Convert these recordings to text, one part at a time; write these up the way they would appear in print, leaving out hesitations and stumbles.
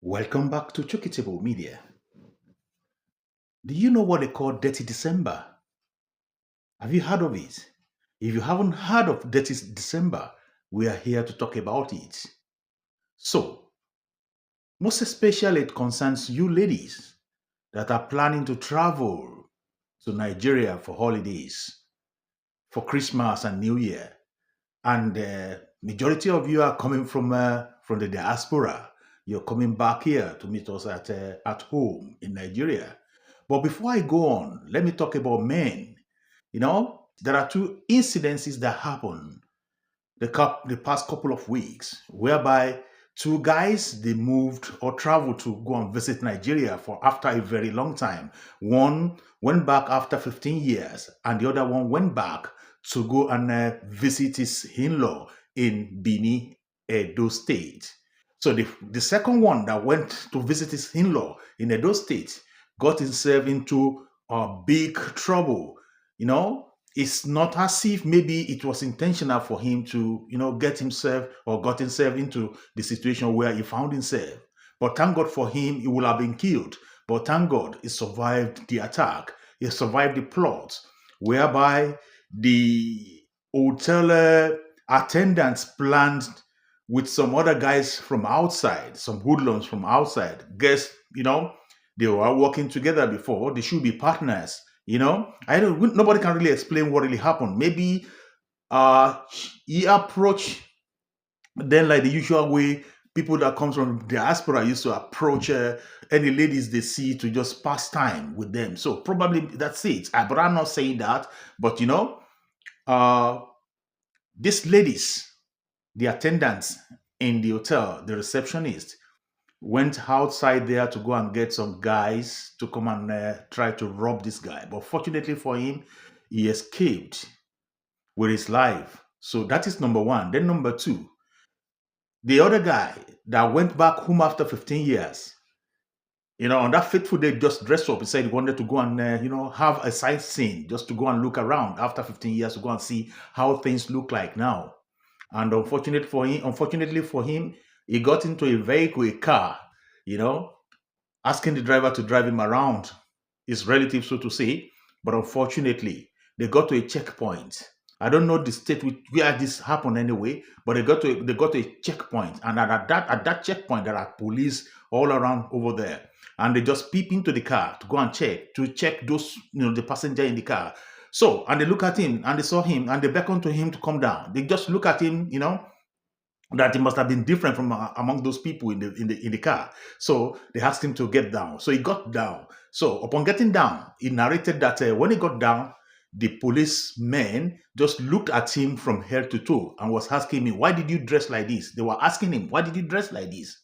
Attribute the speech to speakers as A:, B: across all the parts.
A: Welcome back to Chukitable Media. Do you know what they call Dirty December? Have you heard of it? If you haven't heard of Dirty December, we are here to talk about it. So, most especially it concerns you ladies that are planning to travel to Nigeria for holidays, for Christmas and New Year. And majority of you are coming from the diaspora. You're coming back here to meet us at home in Nigeria. But before I go on, let me talk about men. There are two incidences that happened the past couple of weeks, whereby two guys they moved or traveled to go and visit Nigeria for after a very long time. One went back after 15 years, and the other one went back to go and visit his in-law in Bini, Edo State. So the second one that went to visit his in-law in Edo State got himself into a big trouble. It's not as if maybe it was intentional for him to, get himself or got himself into the situation where he found himself. But thank God for him, he would have been killed. But thank God he survived the attack. He survived the plot, whereby the hotel attendants planned with some other guys from outside, some hoodlums from outside. Guess, they were working together before. They should be partners. I don't. Nobody can really explain what really happened. Maybe he approached them like the usual way people that comes from diaspora used to approach any ladies they see to just pass time with them. So probably that's it. But I'm not saying that. But uh, these ladies, the attendants in the hotel, the receptionist, went outside there to go and get some guys to come and try to rob this guy. But fortunately for him, he escaped with his life. So that is number one. Then number two, the other guy that went back home after 15 years, on that fateful day, just dressed up. He said he wanted to go and, have a sightseeing, just to go and look around after 15 years to go and see how things look like now. And unfortunately for him, he got into a vehicle, a car, you know, asking the driver to drive him around, his relative, so to say. But unfortunately, they got to a checkpoint. I don't know the state where this happened anyway, but they got to a checkpoint, and at that checkpoint there are police all around over there, and they just peep into the car to go and check those the passenger in the car. So and they look at him and they saw him and they beckon to him to come down. They just look at him, that he must have been different from among those people in the car. So they asked him to get down. So he got down. So upon getting down, he narrated that when he got down, the policemen just looked at him from head to toe and was asking me, "Why did you dress like this?" They were asking him, "Why did you dress like this?"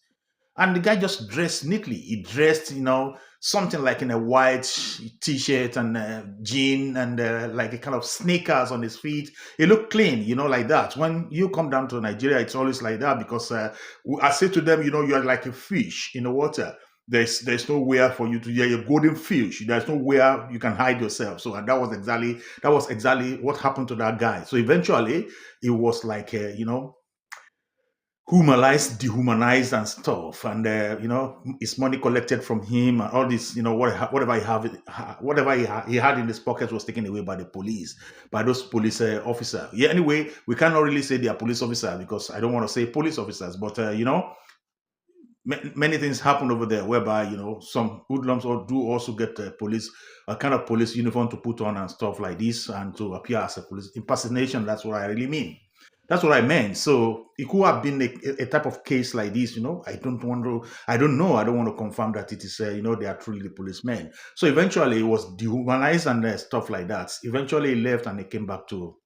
A: And the guy just dressed neatly. He dressed, something like in a white t-shirt and jean and like a kind of sneakers on his feet. He looked clean, like that. When you come down to Nigeria, it's always like that because I say to them, you're like a fish in the water. There's nowhere for you to. You're a golden fish. There's nowhere you can hide yourself. So and that was exactly what happened to that guy. So eventually, it was like humanized, dehumanized, and stuff. And his money collected from him, and all this, whatever he had in his pocket was taken away by the police, by those police officers. Yeah. Anyway, we cannot really say they are police officers because I don't want to say police officers, but many things happen over there whereby some hoodlums do also get a kind of police uniform to put on and stuff like this and to appear as a police impersonation. That's what I really mean. That's what I meant. So it could have been a type of case like this. I don't know. I don't want to confirm that it is, they are truly the policemen. So eventually it was dehumanized and stuff like that. Eventually he left and he came back to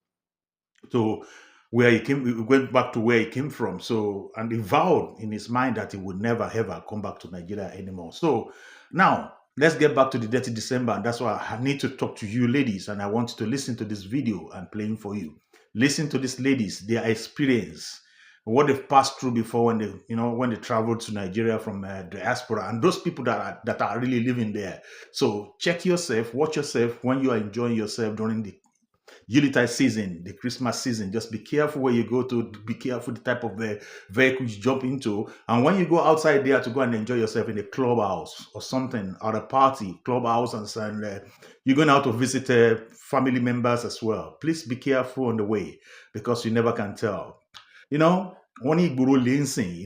A: where he went back to where he came from. So, and he vowed in his mind that he would never ever come back to Nigeria anymore. So now let's get back to the Dirty December. And that's why I need to talk to you ladies. And I want you to listen to this video I'm playing for you. Listen to these ladies, their experience, what they've passed through before when they traveled to Nigeria from diaspora, and those people that are really living there. So check yourself, watch yourself when you are enjoying yourself during Yuletide season, the Christmas season. Just be careful where you go to. Be careful the type of vehicle you jump into. And when you go outside there to go and enjoy yourself in a clubhouse or something, or a party, clubhouse, and you're going out to visit family members as well. Please be careful on the way because you never can tell. You know, when Igburu Lindsay,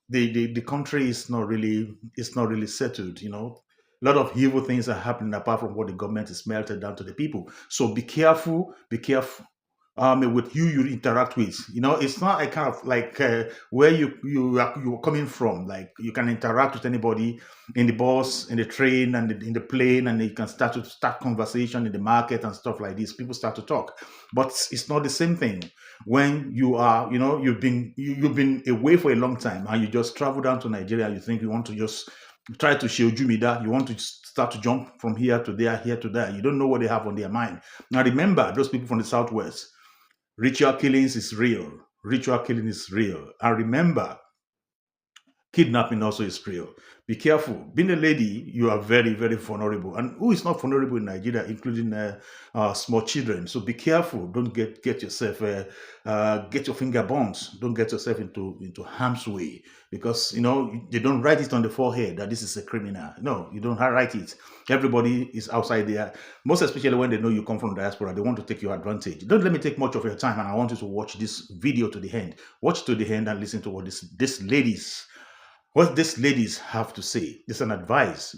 A: the country is not really settled. A lot of evil things are happening apart from what the government is melted down to the people. So be careful. With who you interact with, it's not a kind of like where you're coming from. Like you can interact with anybody in the bus, in the train, and in the plane, and you can start conversation in the market and stuff like this. People start to talk, but it's not the same thing when you are, you've been away for a long time and you just travel down to Nigeria. You think you want to just try to show Jumida. You want to start to jump from here to there, here to there. You don't know what they have on their mind. Now remember, those people from the southwest. Ritual killings is real. Ritual killing is real. And remember, kidnapping also is real. Be careful. Being a lady, you are very, very vulnerable. And who is not vulnerable in Nigeria, including small children? So be careful. Don't get yourself, get your finger burns. Don't get yourself into harm's way. Because, they don't write it on the forehead that this is a criminal. No, you don't write it. Everybody is outside there. Most especially when they know you come from diaspora, they want to take your advantage. Don't let me take much of your time. And I want you to watch this video to the end. Watch to the end and listen to what what these ladies have to say. It's an advice,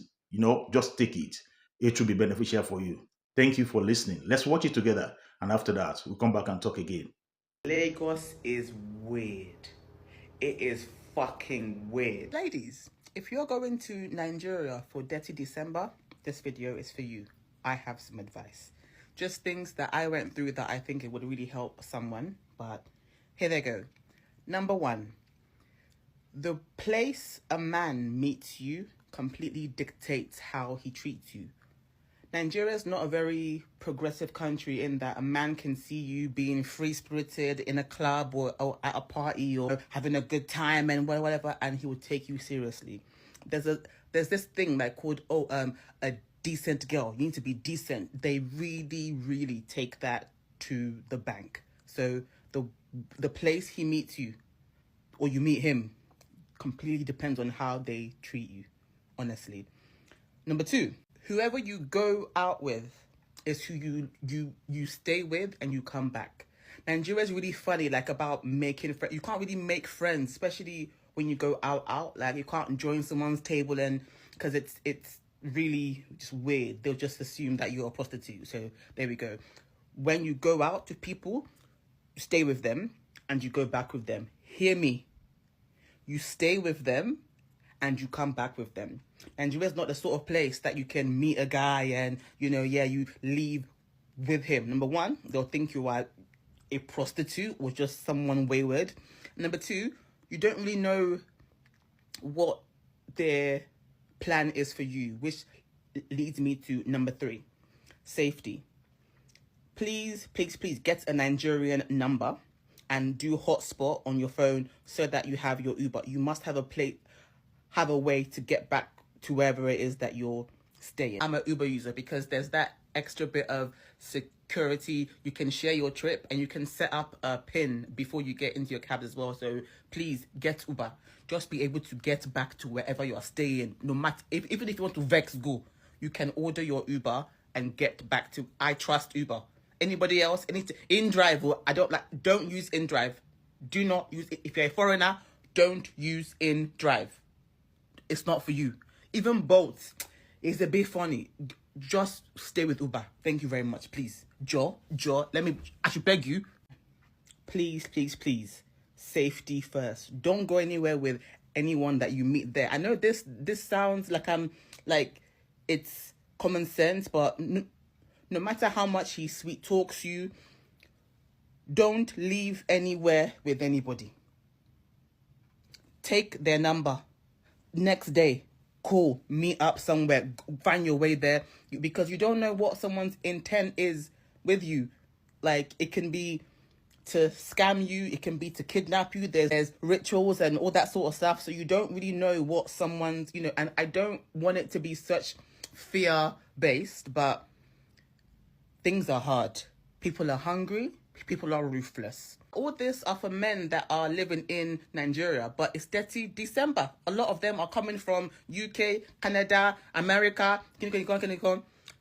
A: just take it. It will be beneficial for you. Thank you for listening. Let's watch it together. And after that, we'll come back and talk again.
B: Lagos is weird. It is fucking weird.
C: Ladies, if you're going to Nigeria for Dirty December, this video is for you. I have some advice. Just things that I went through that I think it would really help someone. But here they go. Number 1. The place a man meets you completely dictates how he treats you. Nigeria is not a very progressive country in that a man can see you being free-spirited in a club or at a party or having a good time and whatever, and he will take you seriously. There's this thing like called a decent girl. You need to be decent. They really, really take that to the bank. So the place he meets you or you meet him completely depends on how they treat you, honestly. Number 2, whoever you go out with is who you stay with and you come back. Nigeria is really funny, like about making friends. You can't really make friends, especially when you go out. Like you can't join someone's table and because it's really just weird. They'll just assume that you're a prostitute. So there we go. When you go out to people, you stay with them and you go back with them. Hear me. You stay with them and you come back with them. Nigeria is not the sort of place that you can meet a guy and, you leave with him. Number 1, they'll think you are a prostitute or just someone wayward. Number 2, you don't really know what their plan is for you, which leads me to number 3, safety. Please, please, please get a Nigerian number and do hotspot on your phone so that you have your Uber. You must have a way to get back to wherever it is that you're staying. I'm an Uber user because there's that extra bit of security. You can share your trip and you can set up a PIN before you get into your cab as well. So please get Uber. Just be able to get back to wherever you are staying. No matter, even if you want to Vex go, you can order your Uber and get back to, I trust Uber. Anybody else? InDrive, don't use InDrive. Do not use it. If you're a foreigner, don't use InDrive. It's not for you. Even Bolt is a bit funny. Just stay with Uber. Thank you very much, please. Joe, I should beg you. Please, please, please. Safety first. Don't go anywhere with anyone that you meet there. I know this sounds like it's common sense, but no matter how much he sweet talks you, don't leave anywhere with anybody. Take their number. Next day, call, meet up somewhere, find your way there, because you don't know what someone's intent is with you. Like, it can be to scam you, it can be to kidnap you, there's rituals and all that sort of stuff, so you don't really know what someone's, and I don't want it to be such fear-based, but things are hard. People are hungry. People are ruthless. All this are for men that are living in Nigeria, but it's dirty December. A lot of them are coming from UK, Canada, America.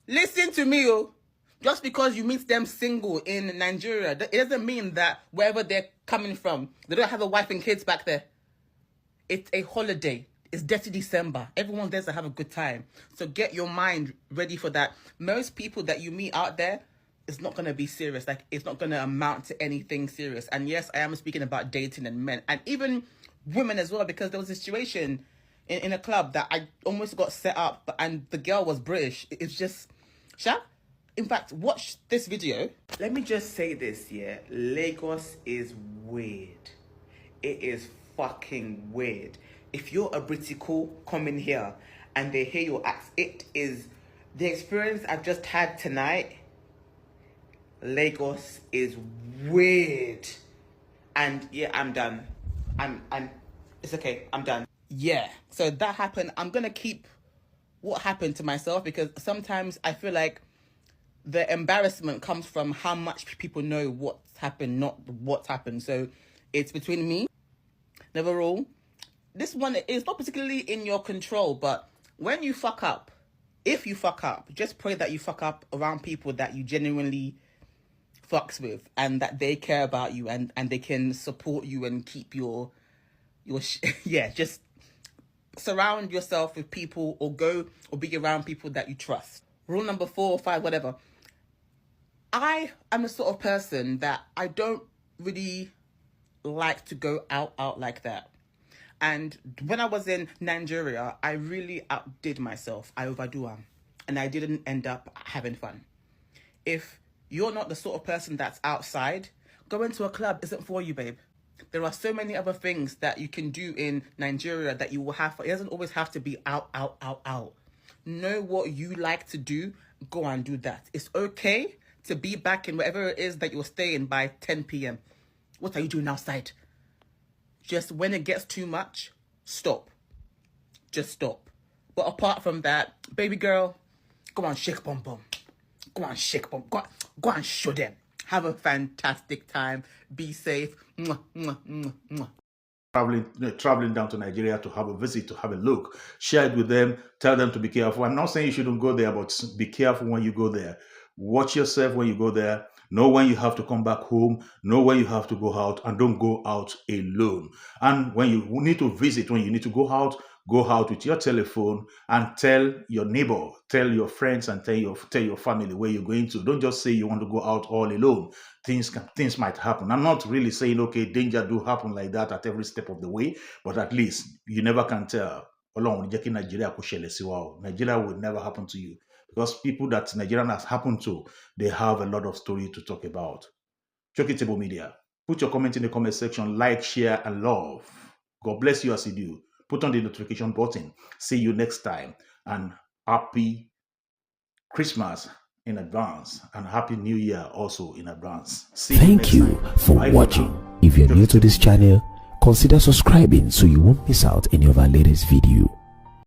C: Listen to me, oh. Just because you meet them single in Nigeria, it doesn't mean that wherever they're coming from, they don't have a wife and kids back there. It's a holiday. It's dirty December. Everyone there to have a good time. So get your mind ready for that. Most people that you meet out there, it's not going to be serious. Like, it's not going to amount to anything serious. And yes, I am speaking about dating and men. And even women as well, because there was a situation in a club that I almost got set up, and the girl was British. It's just... In fact, watch this video.
B: Let me just say this, yeah. Lagos is weird. It is fucking weird. If you're a Britico coming here and they hear your accent, it is the experience I've just had tonight. Lagos is weird. And yeah, I'm done. It's okay. I'm done.
C: Yeah. So that happened. I'm going to keep what happened to myself, because sometimes I feel like the embarrassment comes from how much people know what's happened, not what's happened. So it's between me. Never all. This one is not particularly in your control, but when you fuck up, if you fuck up, just pray that you fuck up around people that you genuinely fucks with, and that they care about you, and they can support you and keep your yeah, just surround yourself with people, or go or be around people that you trust. Rule number 4 or 5, whatever. I am the sort of person that I don't really like to go out like that. And when I was in Nigeria, I really outdid myself. I overdo them. And I didn't end up having fun. If you're not the sort of person that's outside, going to a club isn't for you, babe. There are so many other things that you can do in Nigeria that you will have. It doesn't always have to be out. Know what you like to do. Go and do that. It's okay to be back in wherever it is that you're staying by 10 p.m. What are you doing outside? Just when it gets too much, stop. Just stop. But apart from that, baby girl, go and shake bum bum. Go and shake bum. Go and show them. Have a fantastic time. Be safe. Mwah, mwah, mwah, mwah.
A: Traveling down to Nigeria to have a visit, to have a look. Share it with them. Tell them to be careful. I'm not saying you shouldn't go there, but be careful when you go there. Watch yourself when you go there. Know when you have to come back home. Know when you have to go out, and don't go out alone. And when you need to visit, when you need to go out with your telephone and tell your neighbor, tell your friends, and tell your family where you're going to. Don't just say you want to go out all alone. Things might happen. I'm not really saying, okay, danger do happen like that at every step of the way, but at least you never can tell. Nigeria will never happen to you, because people that Nigerian has happened to, they have a lot of story to talk about. Choki Table Media. Put your comment in the comment section, like, share, and love. God bless you as you do. Put on the notification button. See you next time, and happy Christmas in advance, and happy New Year also in advance.
D: Thank you for watching. If you're new to this channel, consider subscribing so you won't miss out any of our latest video.